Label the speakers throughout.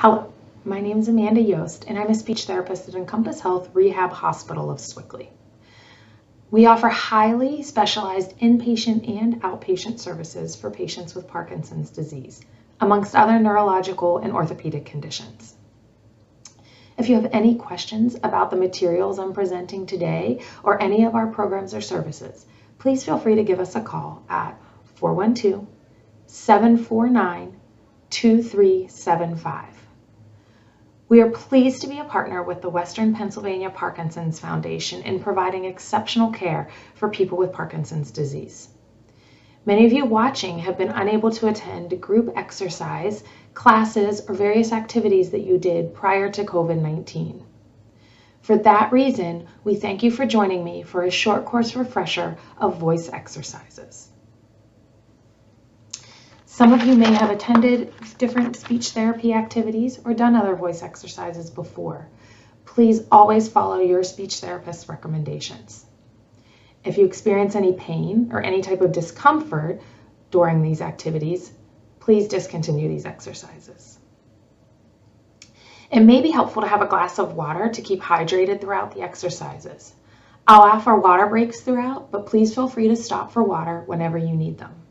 Speaker 1: Hello, my name is Amanda Yost, and I'm a speech therapist at Encompass Health Rehab Hospital of Sewickley. We offer highly specialized inpatient and outpatient services for patients with Parkinson's disease, amongst other neurological and orthopedic conditions. If you have any questions about the materials I'm presenting today or any of our programs or services, please feel free to give us a call at 412-749-2375. We are pleased to be a partner with the Western Pennsylvania Parkinson's Foundation in providing exceptional care for people with Parkinson's disease. Many of you watching have been unable to attend group exercise, classes, or various activities that you did prior to COVID-19. For that reason, we thank you for joining me for a short course refresher of voice exercises. Some of you may have attended different speech therapy activities or done other voice exercises before. Please always follow your speech therapist's recommendations. If you experience any pain or any type of discomfort during these activities, please discontinue these exercises. It may be helpful to have a glass of water to keep hydrated throughout the exercises. I'll offer water breaks throughout, but please feel free to stop for water whenever you need them.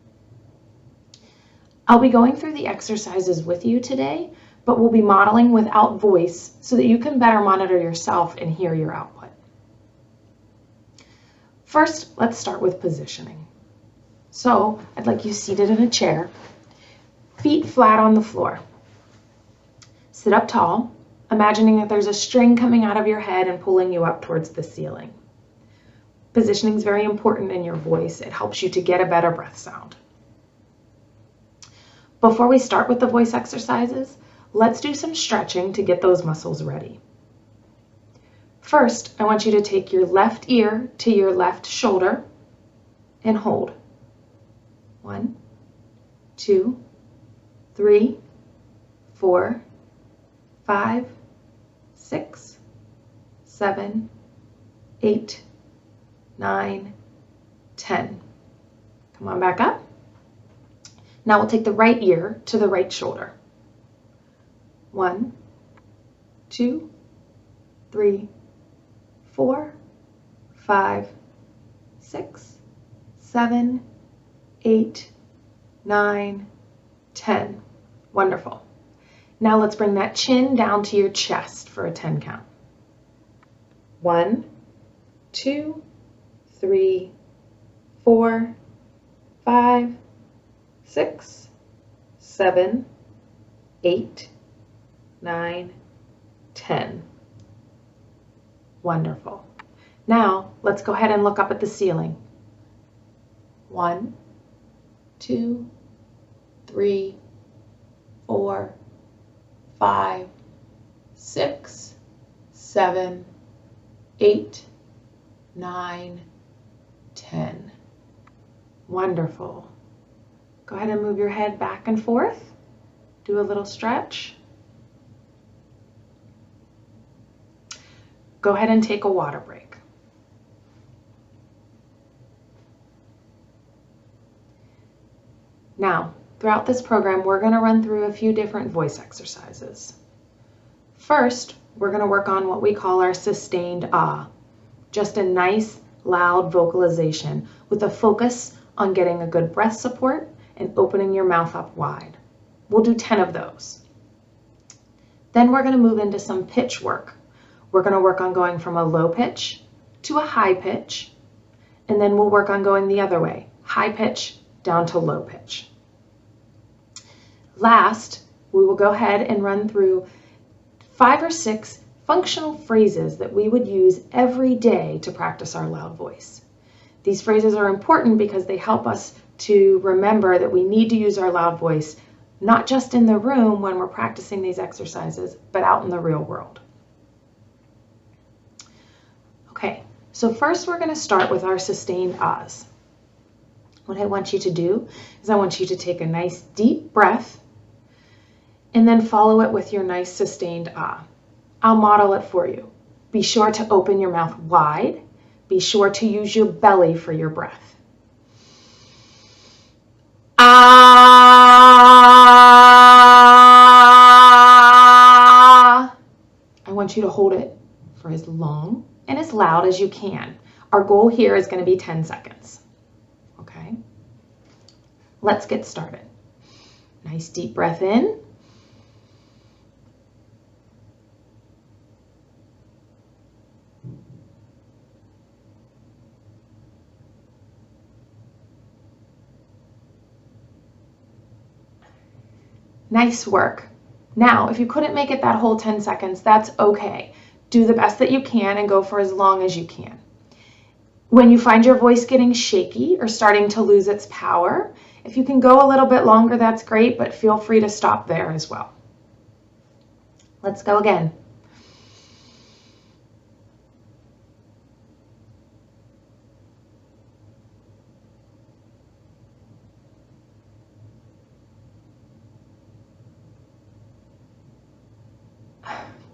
Speaker 1: I'll be going through the exercises with you today, but we'll be modeling without voice so that you can better monitor yourself and hear your output. First, let's start with positioning. So, I'd like you seated in a chair, feet flat on the floor. Sit up tall, imagining that there's a string coming out of your head and pulling you up towards the ceiling. Positioning is very important in your voice. It helps you to get a better breath sound. Before we start with the voice exercises, let's do some stretching to get those muscles ready. First, I want you to take your left ear to your left shoulder and hold. 1, 2, 3, 4, 5, 6, 7, 8, 9, 10. Come on back up. Now we'll take the right ear to the right shoulder. 1, 2, 3, 4, 5, 6, 7, 8, 9, 10. Wonderful. Now let's bring that chin down to your chest for a 10 count. 1, 2, 3, 4, 5, 6, 7, 8, 9, 10. Wonderful. Now, let's go ahead and look up at the ceiling. 1, 2, 3, 4, 5, 6, 7, 8, 9, 10. Wonderful. Go ahead and move your head back and forth. Do a little stretch. Go ahead and take a water break. Now, throughout this program, we're going to run through a few different voice exercises. First, we're going to work on what we call our sustained ah, just a nice, loud vocalization with a focus on getting a good breath support and opening your mouth up wide. We'll do 10 of those. Then we're going to move into some pitch work. We're going to work on going from a low pitch to a high pitch, and then we'll work on going the other way, high pitch down to low pitch. Last, we will go ahead and run through 5 or 6 functional phrases that we would use every day to practice our loud voice. These phrases are important because they help us to remember that we need to use our loud voice, not just in the room when we're practicing these exercises, but out in the real world. Okay, so first we're going to start with our sustained ahs. What I want you to do is I want you to take a nice deep breath and then follow it with your nice sustained ah. I'll model it for you. Be sure to open your mouth wide. Be sure to use your belly for your breath. Ah. want you to hold it for as long and as loud as you can. Our goal here is going to be 10 seconds. Okay? Let's get started. Nice deep breath in. Nice work. Now, if you couldn't make it that whole 10 seconds, that's okay. Do the best that you can and go for as long as you can. When you find your voice getting shaky or starting to lose its power, if you can go a little bit longer, that's great, but feel free to stop there as well. Let's go again.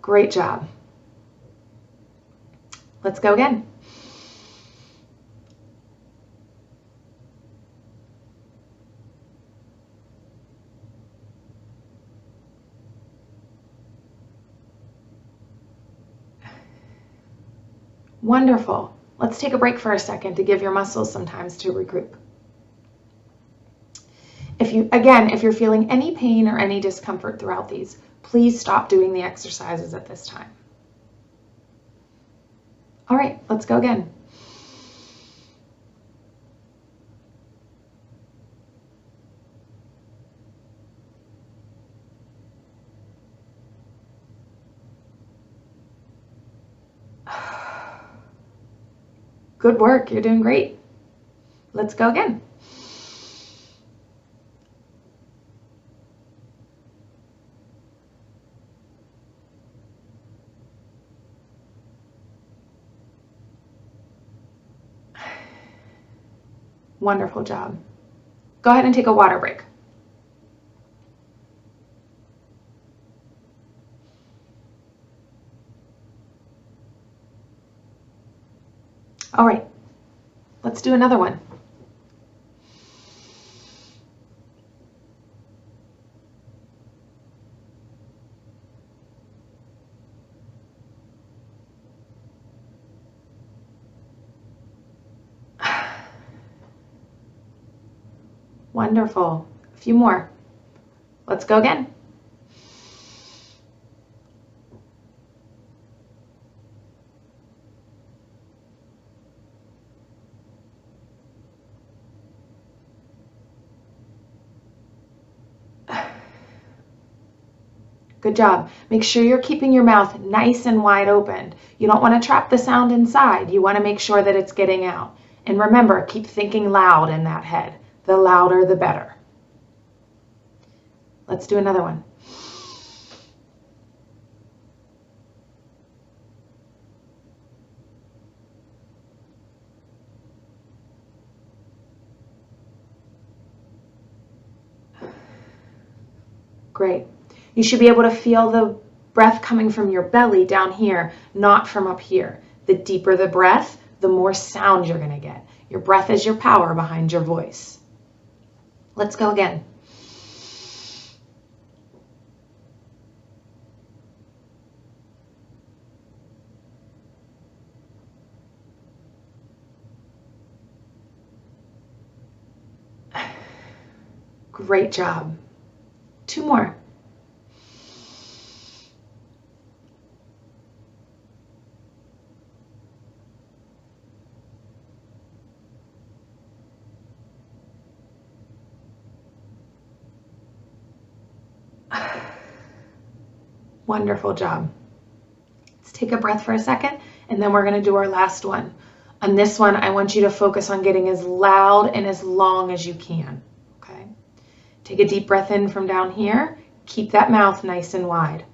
Speaker 1: Great job. Let's go again. Wonderful. Let's take a break for a second to give your muscles some time to regroup. If you're feeling any pain or any discomfort throughout these, please stop doing the exercises at this time. All right, let's go again. Good work, you're doing great. Let's go again. Wonderful job. Go ahead and take a water break. All right, let's do another one. Wonderful. A few more. Let's go again. Good job. Make sure you're keeping your mouth nice and wide open. You don't want to trap the sound inside. You want to make sure that it's getting out. And remember, keep thinking loud in that head. The louder, the better. Let's do another one. Great. You should be able to feel the breath coming from your belly down here, not from up here. The deeper the breath, the more sound you're going to get. Your breath is your power behind your voice. Let's go again. Great job. Two more. Wonderful job. Let's take a breath for a second, and then we're going to do our last one. On this one, I want you to focus on getting as loud and as long as you can. Okay? Take a deep breath in from down here. Keep that mouth nice and wide.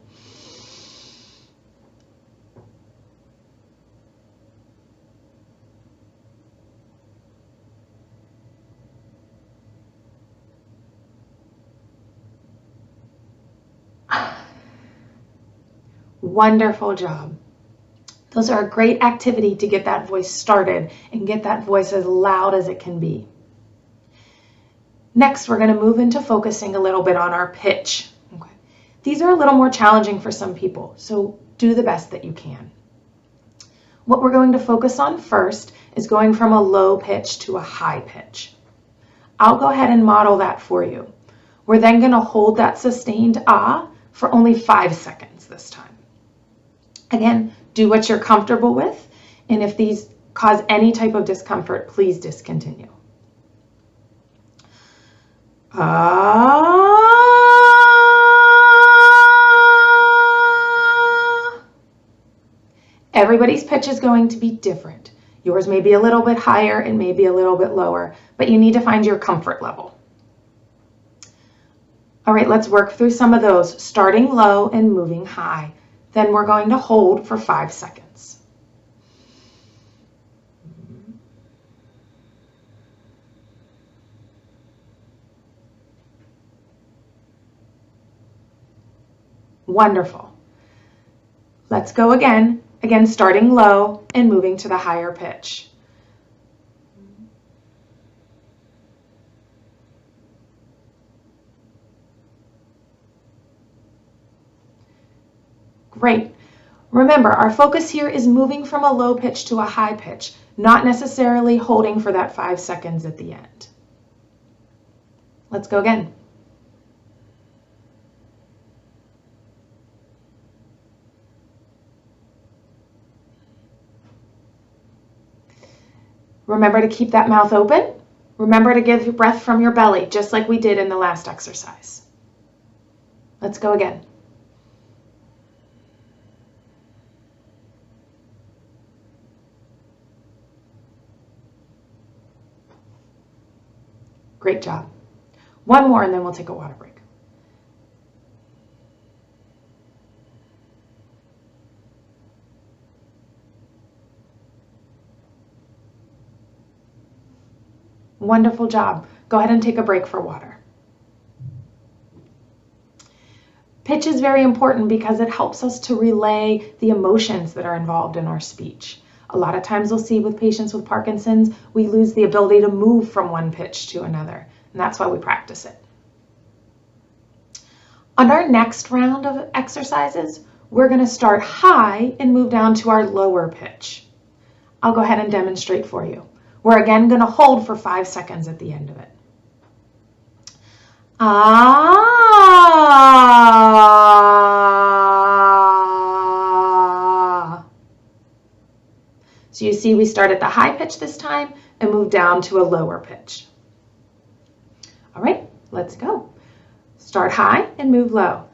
Speaker 1: Wonderful job. Those are a great activity to get that voice started and get that voice as loud as it can be. Next, we're going to move into focusing a little bit on our pitch. Okay. These are a little more challenging for some people, so do the best that you can. What we're going to focus on first is going from a low pitch to a high pitch. I'll go ahead and model that for you. We're then going to hold that sustained ah for only 5 seconds this time. Again, do what you're comfortable with, and if these cause any type of discomfort, please discontinue. Everybody's pitch is going to be different. Yours may be a little bit higher and maybe a little bit lower, but you need to find your comfort level. All right, let's work through some of those, starting low and moving high. Then we're going to hold for 5 seconds. Wonderful. Let's go again. Again, starting low and moving to the higher pitch. Great. Remember, our focus here is moving from a low pitch to a high pitch, not necessarily holding for that 5 seconds at the end. Let's go again. Remember to keep that mouth open. Remember to give your breath from your belly, just like we did in the last exercise. Let's go again. Great job. One more and then we'll take a water break. Wonderful job. Go ahead and take a break for water. Pitch is very important because it helps us to relay the emotions that are involved in our speech. A lot of times we'll see with patients with Parkinson's, we lose the ability to move from one pitch to another, and that's why we practice it. On our next round of exercises, we're going to start high and move down to our lower pitch. I'll go ahead and demonstrate for you. We're again going to hold for 5 seconds at the end of it. Ah. So you see we start at the high pitch this time and move down to a lower pitch. All right, let's go. Start high and move low.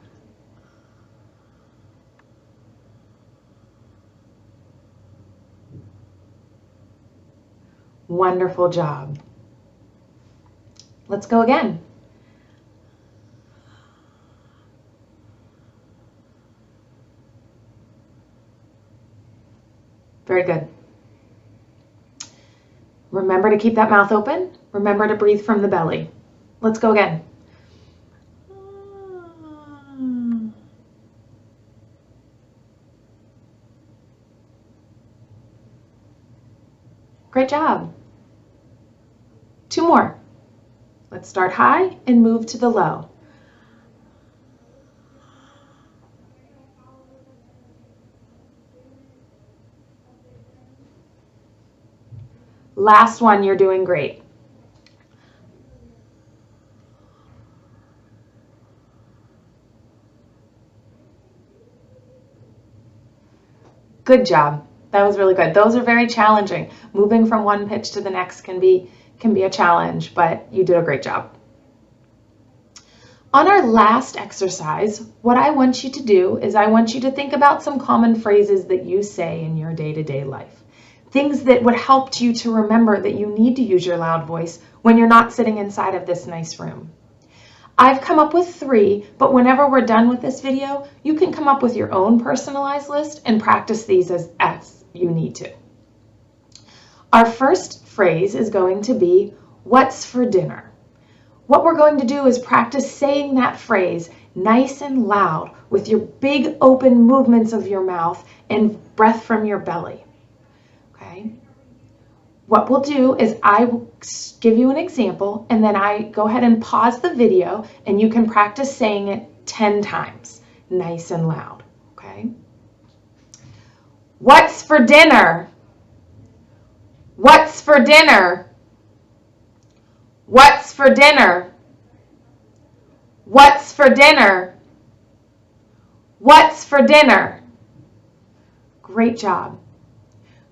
Speaker 1: Wonderful job. Let's go again. Very good. Remember to keep that mouth open. Remember to breathe from the belly. Let's go again. Great job. 2 more. Let's start high and move to the low. Last one, you're doing great. Good job. That was really good. Those are very challenging. Moving from one pitch to the next can be a challenge, but you did a great job. On our last exercise, what I want you to do is I want you to think about some common phrases that you say in your day-to-day life. Things that would help you to remember that you need to use your loud voice when you're not sitting inside of this nice room. I've come up with 3, but whenever we're done with this video, you can come up with your own personalized list and practice these as you need to. Our first phrase is going to be, "What's for dinner?" What we're going to do is practice saying that phrase nice and loud with your big open movements of your mouth and breath from your belly. Okay? What we'll do is I will give you an example and then I go ahead and pause the video and you can practice saying it 10 times. nice and loud, okay? What's for dinner? What's for dinner? What's for dinner? What's for dinner? What's for dinner? Great job.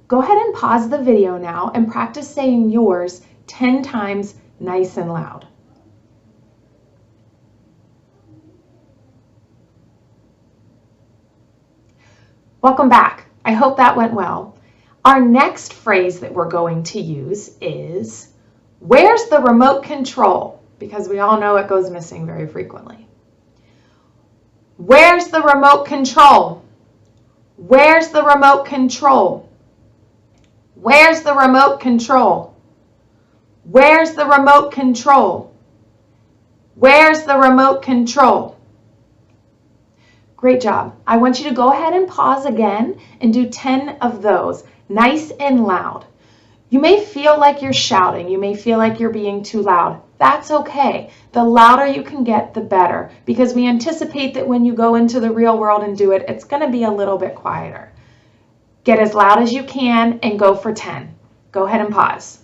Speaker 1: Go ahead and pause the video now and practice saying yours 10 times nice and loud. Welcome back. I hope that went well. Our next phrase that we're going to use is, where's the remote control? Because we all know it goes missing very frequently. Where's the remote control? Where's the remote control? Where's the remote control? Where's the remote control? Where's the remote control? Great job. I want you to go ahead and pause again and do 10 of those, nice and loud. You may feel like you're shouting. You may feel like you're being too loud. That's okay. The louder you can get, the better, because we anticipate that when you go into the real world and do it, it's going to be a little bit quieter. Get as loud as you can and go for 10. Go ahead and pause.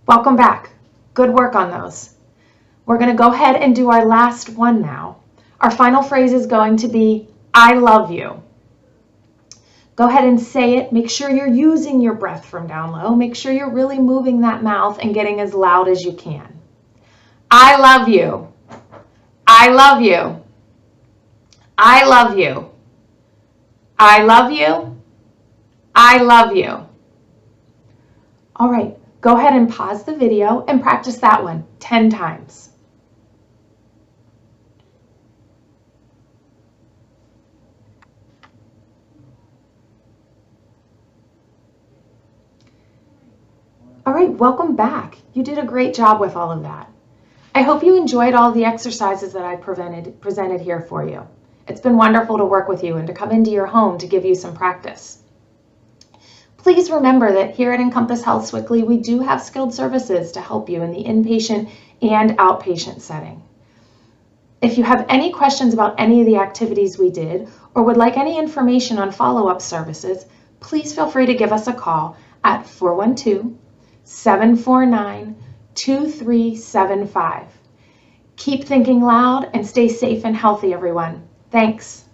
Speaker 1: Welcome back. Good work on those. We're going to go ahead and do our last one now. Our final phrase is going to be, I love you. Go ahead and say it. Make sure you're using your breath from down low. Make sure you're really moving that mouth and getting as loud as you can. I love you. I love you. I love you. I love you. I love you. All right, go ahead and pause the video and practice that one 10 times. All right, welcome back. You did a great job with all of that. I hope you enjoyed all the exercises that I presented here for you. It's been wonderful to work with you and to come into your home to give you some practice. Please remember that here at Encompass Health Sewickley, we do have skilled services to help you in the inpatient and outpatient setting. If you have any questions about any of the activities we did or would like any information on follow-up services, please feel free to give us a call at 412-749-2375. Keep thinking loud and stay safe and healthy, everyone. Thanks.